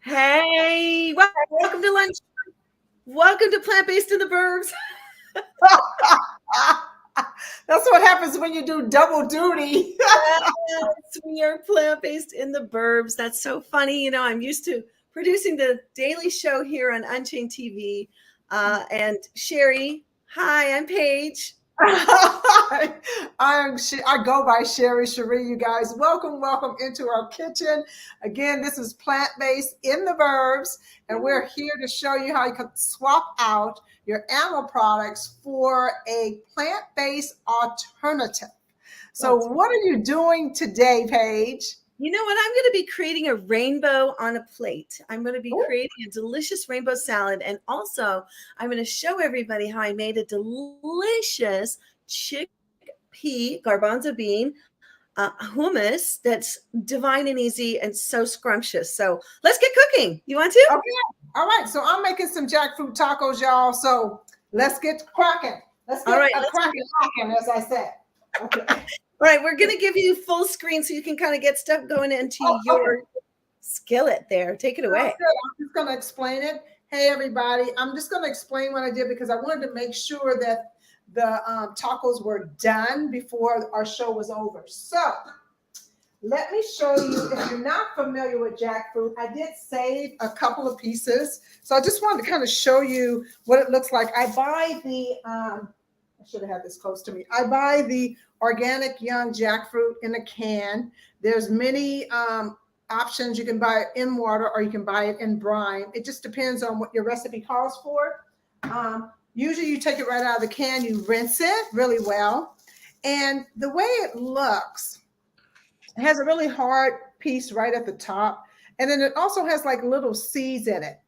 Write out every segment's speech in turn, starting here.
Hey, welcome to lunch. Welcome to Plant-Based in the Burbs. That's what happens when you do double duty. Yes, we are Plant-Based in the Burbs. That's so funny. I'm used to producing the daily show here on Unchained TV. And Sherri, hi, I'm Paige. I go by Sherri. You guys, welcome into our kitchen. Again, this is plant-based in the Burbs, and we're here to show you how you can swap out your animal products for a plant-based alternative. So, what are you doing today, Paige? You know what? I'm going to be creating a rainbow on a plate. I'm going to be creating a delicious rainbow salad. And also, I'm going to show everybody how I made a delicious chickpea garbanzo bean hummus that's divine and easy and so scrumptious. So let's get cooking. You want to? Okay. All right. So I'm making some jackfruit tacos, y'all. So let's get cracking. Let's get cracking, as I said. Okay. All right, we're going to give you full screen so you can kind of get stuff going into your skillet there. Take it away. I'm just going to explain it. Hey, everybody. I'm just going to explain what I did because I wanted to make sure that the tacos were done before our show was over. So let me show you. If you're not familiar with jackfruit, I did save a couple of pieces. So I just wanted to kind of show you what it looks like. I buy the, I should have had this close to me. I buy the organic young jackfruit in a can. There's many options. You can buy it in water or you can buy it in brine. It just depends on what your recipe calls for. Usually you take it right out of the can, you rinse it really well. And the way it looks, it has a really hard piece right at the top. And then it also has like little seeds in it.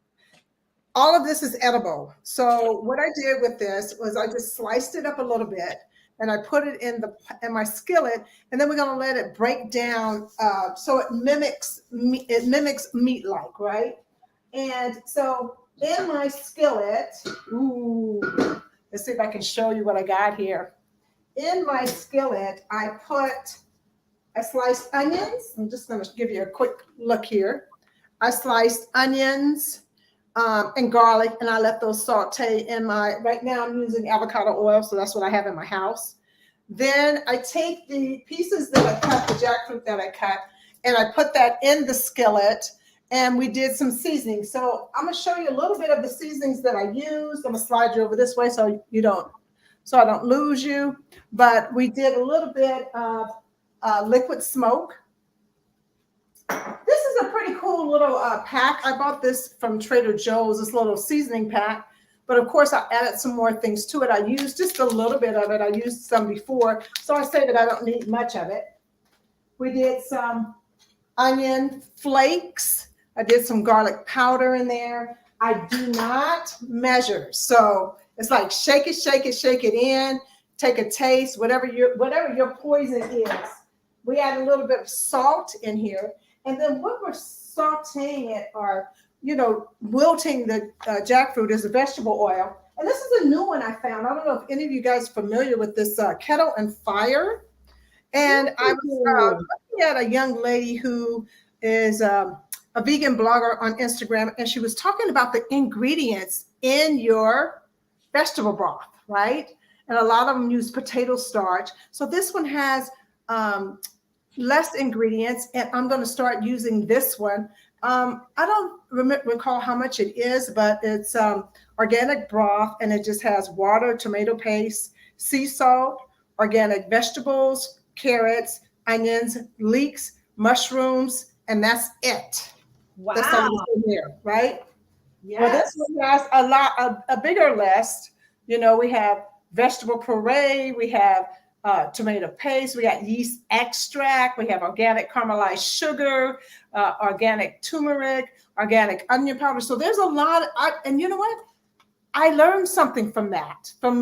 All of this is edible. So what I did with this was I just sliced it up a little bit and I put it in my skillet, and then we're gonna let it break down so it mimics meat-like, right? And so in my skillet, let's see if I can show you what I got here. In my skillet, I sliced onions. I'm just gonna give you a quick look here. I sliced onions and garlic, and I let those saute in right now I'm using avocado oil, so that's what I have in my house. Then I take the pieces that I cut, the jackfruit that I cut, and I put that in the skillet, and we did some seasoning. So I'm gonna show you a little bit of the seasonings that I used. I'm gonna slide you over this way so I don't lose you. But we did a little bit of liquid smoke. This is a pretty cool little pack. I bought this from Trader Joe's, this little seasoning pack. But of course, I added some more things to it. I used just a little bit of it. I used some before, so I say that I don't need much of it. We did some onion flakes. I did some garlic powder in there. I do not measure. So it's like shake it in, take a taste, whatever your poison is. We add a little bit of salt in here. And then what we're sauteing it or, wilting the jackfruit is a vegetable oil. And this is a new one I found. I don't know if any of you guys are familiar with this Kettle and Fire. And I was looking at a young lady who is a vegan blogger on Instagram, and she was talking about the ingredients in your vegetable broth, right? And a lot of them use potato starch. So this one has less ingredients, and I'm going to start using this one. I don't recall how much it is, but it's organic broth, and it just has water, tomato paste, sea salt, organic vegetables, carrots, onions, leeks, mushrooms, and that's it. Wow. That's all in here, right? Yes. Well, this one has a bigger list. We have vegetable puree, we have tomato paste, we got yeast extract, we have organic caramelized sugar, organic turmeric, organic onion powder. So there's a lot and you know what? I learned something from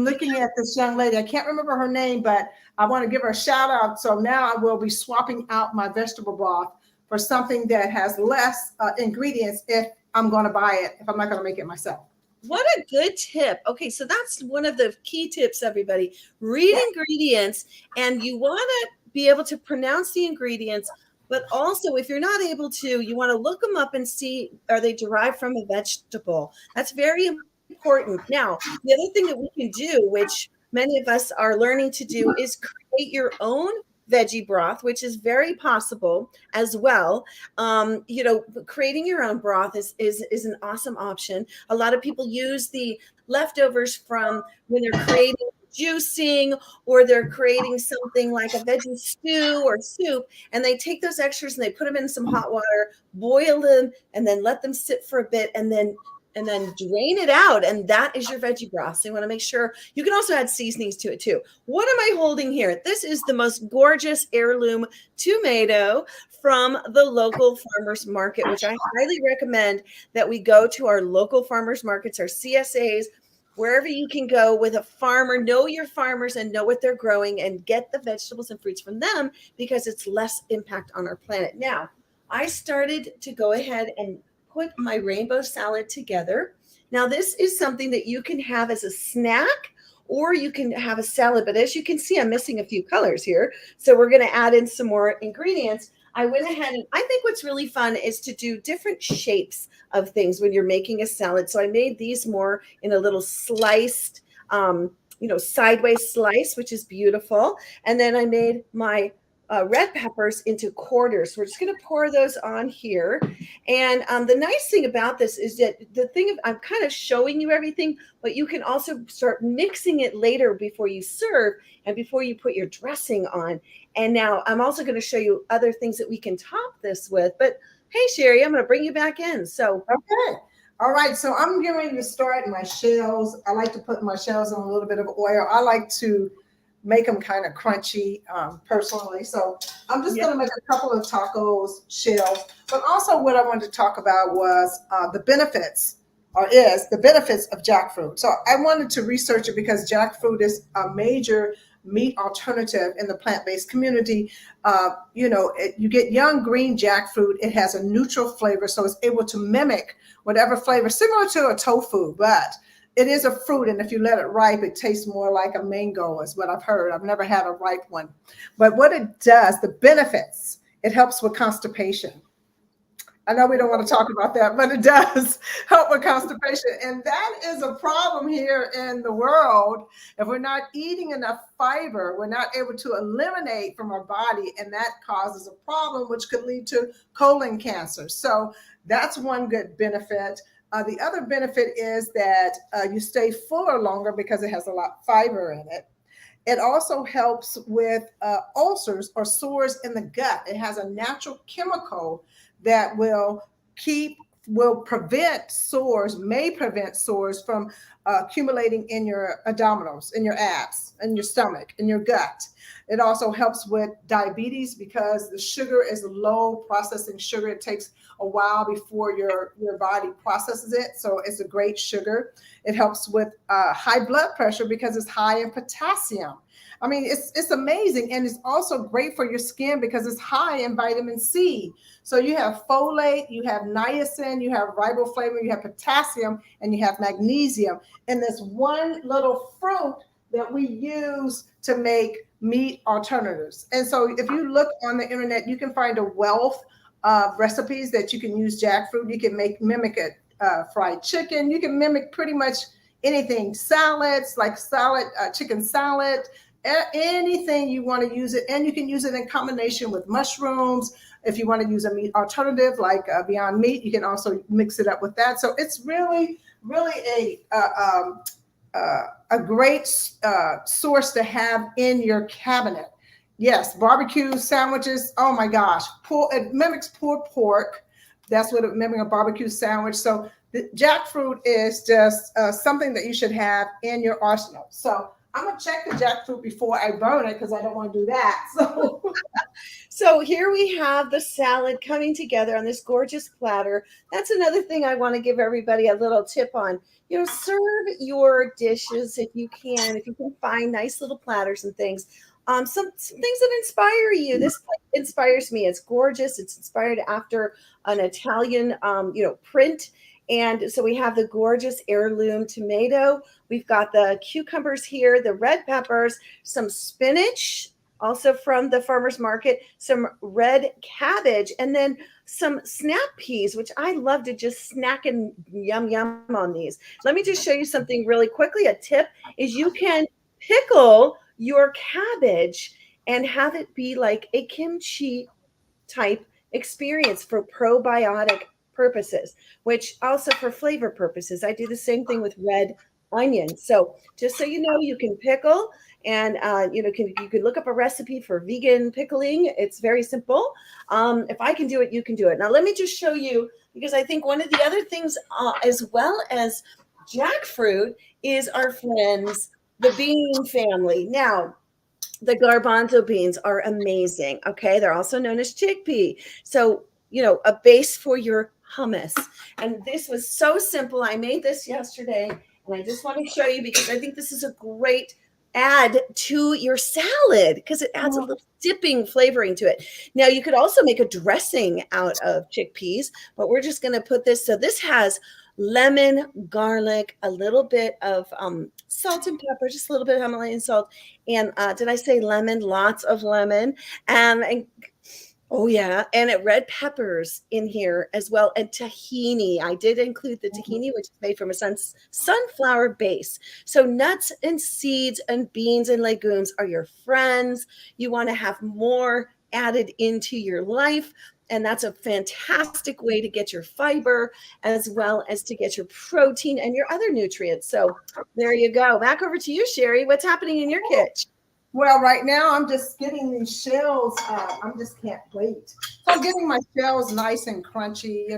looking at this young lady. I can't remember her name, but I want to give her a shout out. So now I will be swapping out my vegetable broth for something that has less ingredients if I'm going to buy it, if I'm not going to make it myself. What a good tip. Okay, so that's one of the key tips, everybody. Read ingredients, and you want to be able to pronounce the ingredients But also, if you're not able to, you want to look them up and see, are they derived from a vegetable? That's very important. Now, the other thing that we can do, which many of us are learning to do, is create your own veggie broth, which is very possible as well. Creating your own broth is an awesome option. A lot of people use the leftovers from when they're creating juicing, or they're creating something like a veggie stew or soup, and they take those extras and they put them in some hot water, boil them, and then let them sit for a bit, and then drain it out, and that is your veggie broth. So you want to make sure you can also add seasonings to it too. What am I holding here? This is the most gorgeous heirloom tomato from the local farmers market, which I highly recommend that we go to our local farmers markets, our CSAs, wherever you can go with a farmer. Know your farmers and know what they're growing, and get the vegetables and fruits from them, because it's less impact on our planet. Now, I started to go ahead and put my rainbow salad together. Now, this is something that you can have as a snack, or you can have a salad. But as you can see, I'm missing a few colors here. So we're going to add in some more ingredients. I went ahead, and I think what's really fun is to do different shapes of things when you're making a salad. So I made these more in a little sliced, sideways slice, which is beautiful. And then I made my red peppers into quarters. We're just going to pour those on here. And the nice thing about this is that I'm kind of showing you everything, but you can also start mixing it later before you serve and before you put your dressing on. And now I'm also going to show you other things that we can top this with. But hey, Sherri, I'm going to bring you back in. So, okay. All right. So I'm getting ready to start my shells. I like to put my shells in a little bit of oil. I like to make them kind of crunchy personally. So I'm just going to make a couple of tacos shells. But also what I wanted to talk about was the benefits of jackfruit. So I wanted to research it because jackfruit is a major meat alternative in the plant-based community. You get young green jackfruit. It has a neutral flavor, so it's able to mimic whatever flavor, similar to a tofu, but it is a fruit, and if you let it ripe, it tastes more like a mango, is what I've heard. I've never had a ripe one. But what it does, the benefits, it helps with constipation. I know we don't want to talk about that, but it does help with constipation. And that is a problem here in the world. If we're not eating enough fiber, we're not able to eliminate from our body, and that causes a problem, which could lead to colon cancer. So that's one good benefit. The other benefit is that you stay fuller longer because it has a lot of fiber in it. It also helps with ulcers or sores in the gut. It has a natural chemical that may prevent sores from accumulating in your abdominals, in your abs, in your stomach, in your gut. It also helps with diabetes because the sugar is low processing sugar. It takes a while before your body processes it. So it's a great sugar. It helps with high blood pressure because it's high in potassium. I mean, it's amazing. And it's also great for your skin because it's high in vitamin C. So you have folate, you have niacin, you have riboflavin, you have potassium, and you have magnesium in this one little fruit that we use to make meat alternatives. And so if you look on the internet, you can find a wealth of recipes that you can use jackfruit. You can mimic it, fried chicken. You can mimic pretty much anything, salads, like chicken salad, anything you want to use it. And you can use it in combination with mushrooms. If you want to use a meat alternative like Beyond Meat, you can also mix it up with that. So it's really, really a great source to have in your cabinet. Yes, barbecue sandwiches. Oh my gosh, it mimics pulled pork. That's what it mimics, a barbecue sandwich. So the jackfruit is just something that you should have in your arsenal. So I'm gonna check the jackfruit before I burn it because I don't want to do that. So here we have the salad coming together on this gorgeous platter. That's another thing I want to give everybody a little tip on. Serve your dishes if you can find nice little platters and things. Some things that inspire you. This inspires me. It's gorgeous. It's inspired after an Italian, print. And so we have the gorgeous heirloom tomato. We've got the cucumbers here, the red peppers, some spinach, also from the farmer's market, some red cabbage, and then some snap peas, which I love to just snack and yum yum on these. Let me just show you something really quickly. A tip is you can pickle your cabbage and have it be like a kimchi type experience for probiotic purposes, which also for flavor purposes. I do the same thing with red onions. So just so you know, you can pickle, and you can look up a recipe for vegan pickling. It's very simple. If I can do it, you can do it. Now let me just show you, because I think one of the other things, as well as jackfruit, is our friends, the bean family. Now, the garbanzo beans are amazing. Okay. They're also known as chickpea. So, a base for your hummus. And this was so simple. I made this yesterday, and I just want to show you because I think this is a great add to your salad because it adds a little dipping flavoring to it. Now, you could also make a dressing out of chickpeas, but we're just going to put this. So this has lemon, garlic, a little bit of salt and pepper, just a little bit of Himalayan salt. And did I say lemon? Lots of lemon. And oh yeah, and red peppers in here as well, and tahini. I did include the tahini, which is made from a sunflower base. So nuts and seeds and beans and legumes are your friends. You want to have more added into your life. And that's a fantastic way to get your fiber as well as to get your protein and your other nutrients. So there you go. Back over to you, Sherri. What's happening in your kitchen? Well, right now I'm just getting these shells. I just can't wait. So I'm getting my shells nice and crunchy,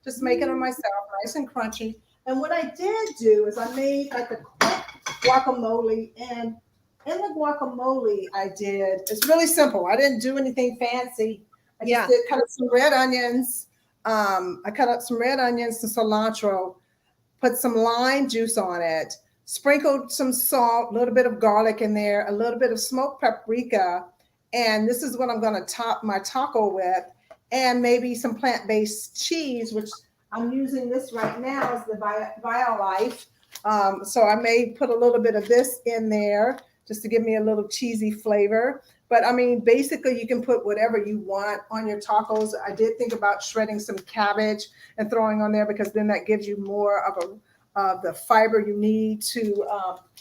just making them myself, nice and crunchy. And what I did do is I made like a quick guacamole. And in the guacamole it's really simple. I didn't do anything fancy. I just did cut up some red onions. I cut up some red onions, some cilantro, put some lime juice on it, sprinkled some salt, a little bit of garlic in there, a little bit of smoked paprika. And this is what I'm going to top my taco with, and maybe some plant-based cheese, which I'm using this right now as the BioLife. So I may put a little bit of this in there just to give me a little cheesy flavor. But I mean, basically you can put whatever you want on your tacos. I did think about shredding some cabbage and throwing on there because then that gives you more of the fiber you need to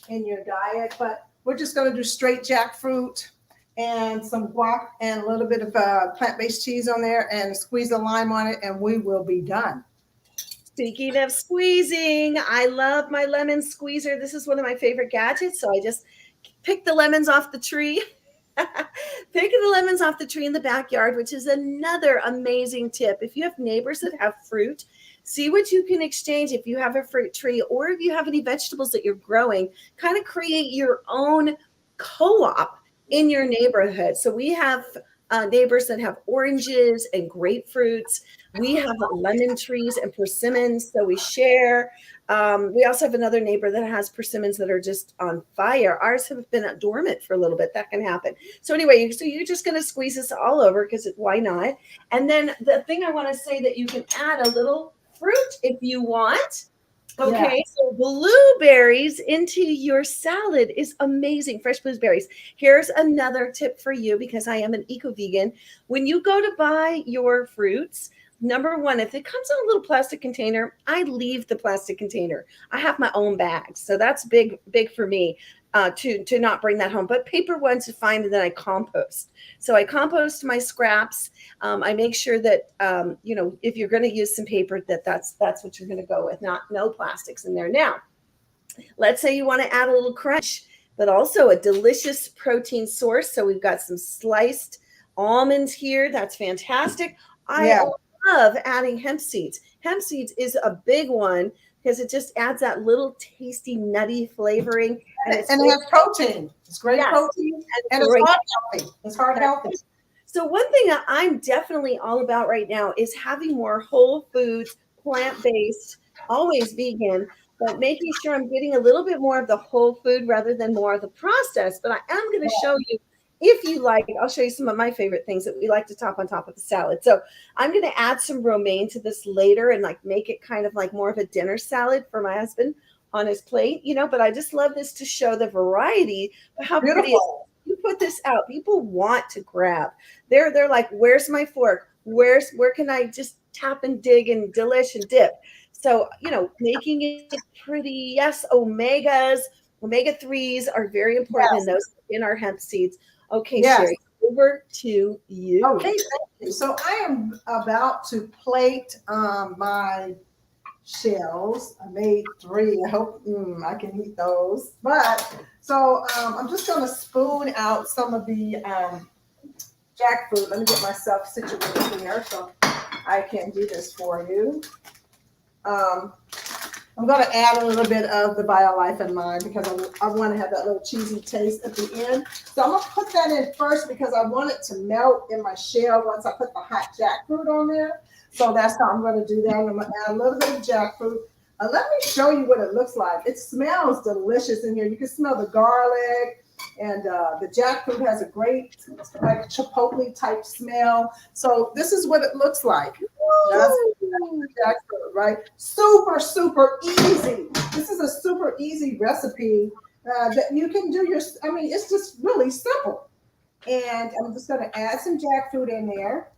in your diet. But we're just going to do straight jackfruit and some guac and a little bit of plant-based cheese on there and squeeze a lime on it, and we will be done. Speaking of squeezing, I love my lemon squeezer. This is one of my favorite gadgets. So I just pick the lemons off the tree. Picking the lemons off the tree in the backyard, which is another amazing tip. If you have neighbors that have fruit, see what you can exchange. If you have a fruit tree or if you have any vegetables that you're growing, kind of create your own co-op in your neighborhood. So we have neighbors that have oranges and grapefruits. We have lemon trees and persimmons, so we share. We also have another neighbor that has persimmons that are just on fire. Ours have been dormant for a little bit. That can happen. So anyway, so you're just going to squeeze this all over because why not? And then the thing I want to say that you can add a little fruit if you want. Okay, so blueberries into your salad is amazing. Fresh blueberries. Here's another tip for you because I am an eco-vegan. When you go to buy your fruits, number one, if it comes in a little plastic container, I leave the plastic container. I have my own bags. So that's big for me to not bring that home. But paper ones are fine, and then I compost. So I compost my scraps. I make sure that, if you're going to use some paper, that's what you're going to go with, no plastics in there. Now, let's say you want to add a little crunch, but also a delicious protein source. So we've got some sliced almonds here. That's fantastic. I love adding hemp seeds. Hemp seeds is a big one because it just adds that little tasty, nutty flavoring. And it has protein. It's great protein. And it's heart healthy. It's heart healthy. So one thing that I'm definitely all about right now is having more whole foods, plant-based, always vegan, but making sure I'm getting a little bit more of the whole food rather than more of the processed. But I am going to show you, if you like, I'll show you some of my favorite things that we like to top on top of the salad. So I'm going to add some romaine to this later and make it kind of like more of a dinner salad for my husband on his plate, but I just love this to show the variety of how pretty it is. you put this out, people want to grab. They're like, where's my fork? Where can I just tap and dig and delish and dip? So, making it pretty. Yes, omega-3s are very important, and Yes. those in our hemp seeds. Okay, Yes. Sherri, over to you. Okay, thank you. So I am about to plate my shells. I made 3. I hope I can eat those. But so I'm just going to spoon out some of the jackfruit. Let me get myself situated here so I can do this for you. I'm going to add a little bit of the BioLife in mine because I want to have that little cheesy taste at the end. So I'm going to put that in first because I want it to melt in my shell once I put the hot jackfruit on there. So that's how I'm going to do that. I'm going to add a little bit of jackfruit. Let me show you what it looks like. It smells delicious in here. You can smell the garlic, and the jackfruit has a great, like, chipotle type smell. So this is what it looks like. That's jackfruit, right? Super, super easy. This is a super easy recipe that you can do it's just really simple. And I'm just going to add some jackfruit in there.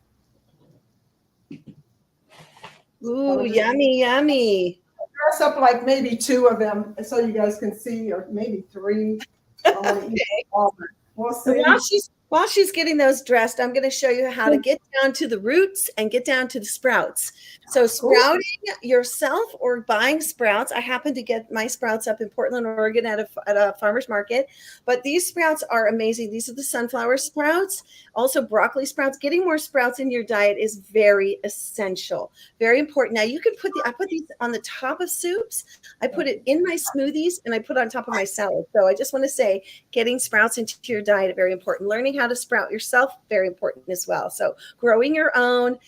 Ooh, yummy, yummy. Dress up like maybe 2 of them so you guys can see, or maybe 3. We'll see. While she's getting those dressed, I'm going to show you how to get down to the roots and get down to the sprouts. So sprouting yourself or buying sprouts. I happen to get my sprouts up in Portland, Oregon at a farmer's market. But these sprouts are amazing. These are the sunflower sprouts, also broccoli sprouts. Getting more sprouts in your diet is very essential, very important. Now you can I put these on the top of soups. I put it in my smoothies, and I put it on top of my salad. So I just want to say getting sprouts into your diet, very important. Learning how to sprout yourself, very important as well. So growing your own,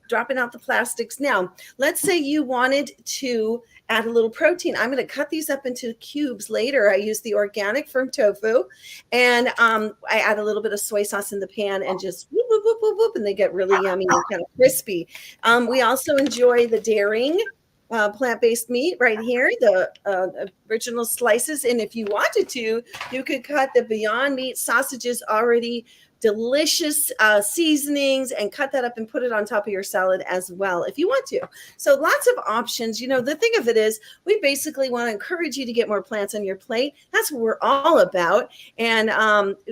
dropping out the plastics. Now, let's say you wanted to add a little protein. I'm going to cut these up into cubes later. I use the organic firm tofu, and I add a little bit of soy sauce in the pan and just whoop, whoop, whoop, whoop, whoop, and they get really yummy and kind of crispy. We also enjoy the daring plant-based meat right here, the original slices. And if you wanted to, you could cut the Beyond Meat sausages, already delicious seasonings, and cut that up and put it on top of your salad as well if you want to. So lots of options. The thing of it is, we basically want to encourage you to get more plants on your plate. That's what we're all about. And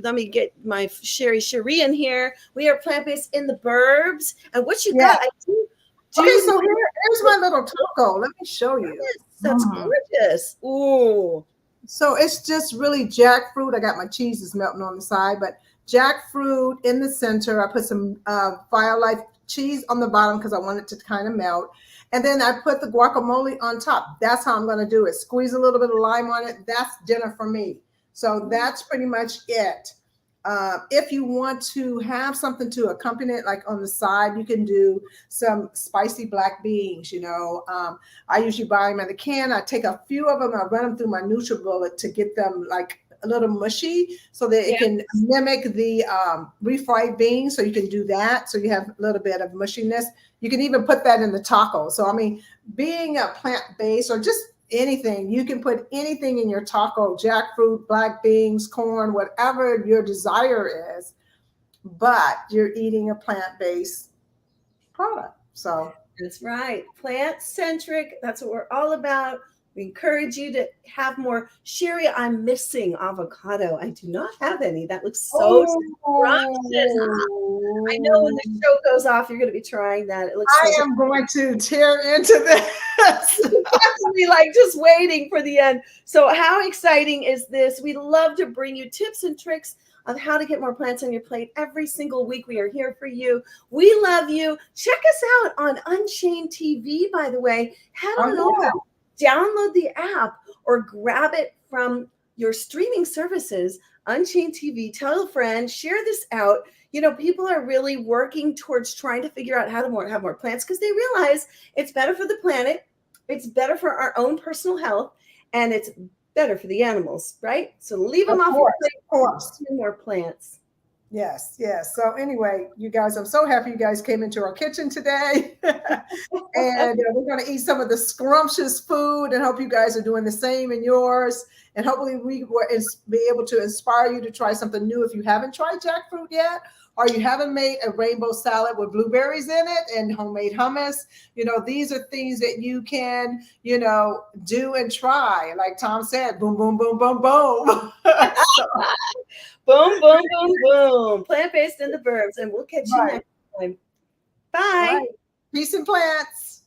let me get my Sherri in here. We are plant-based in the Burbs. And what you got? Okay, so here's my little taco. Let me show you. That's gorgeous. Ooh. So it's just really jackfruit. I got my cheeses melting on the side, but jackfruit in the center. I put some BioLife cheese on the bottom because I want it to kind of melt. And then I put the guacamole on top. That's how I'm going to do it. Squeeze a little bit of lime on it. That's dinner for me. So that's pretty much it. If you want to have something to accompany it, like on the side, you can do some spicy black beans. I usually buy them in a can. I take a few of them, I run them through my NutriBullet to get them like a little mushy so that it can mimic the refried beans. So you can do that. So you have a little bit of mushiness. You can even put that in the taco. So, being a plant-based or just anything, you can put anything in your taco: jackfruit, black beans, corn, whatever your desire is, but you're eating a plant-based product. So that's right. Plant-centric. That's what we're all about. We encourage you to have more. Sherri, I'm missing avocado. I do not have any. That looks so scrumptious. I know when the show goes off, you're going to be trying that. It looks I am going to tear into this. Actually, like just waiting for the end. So how exciting is this? We love to bring you tips and tricks of how to get more plants on your plate every single week. We are here for you. We love you. Check us out on Unchained TV, by the way. Head on over. Download the app or grab it from your streaming services, Unchained TV. Tell a friend, share this out. People are really working towards trying to figure out how to have more plants because they realize it's better for the planet, it's better for our own personal health, and it's better for the animals, right? So leave them off your plate, more plants. Yes, yes. So anyway, you guys, I'm so happy you guys came into our kitchen today. And we're going to eat some of the scrumptious food and hope you guys are doing the same in yours. And hopefully we will be able to inspire you to try something new if you haven't tried jackfruit yet, or you haven't made a rainbow salad with blueberries in it and homemade hummus. These are things that you can, do and try. Like Tom said, boom, boom, boom, boom, boom. So, Boom, boom, boom, boom. Plant-based in the burbs. And we'll catch you right. next time. All Bye. right. Peace and plants.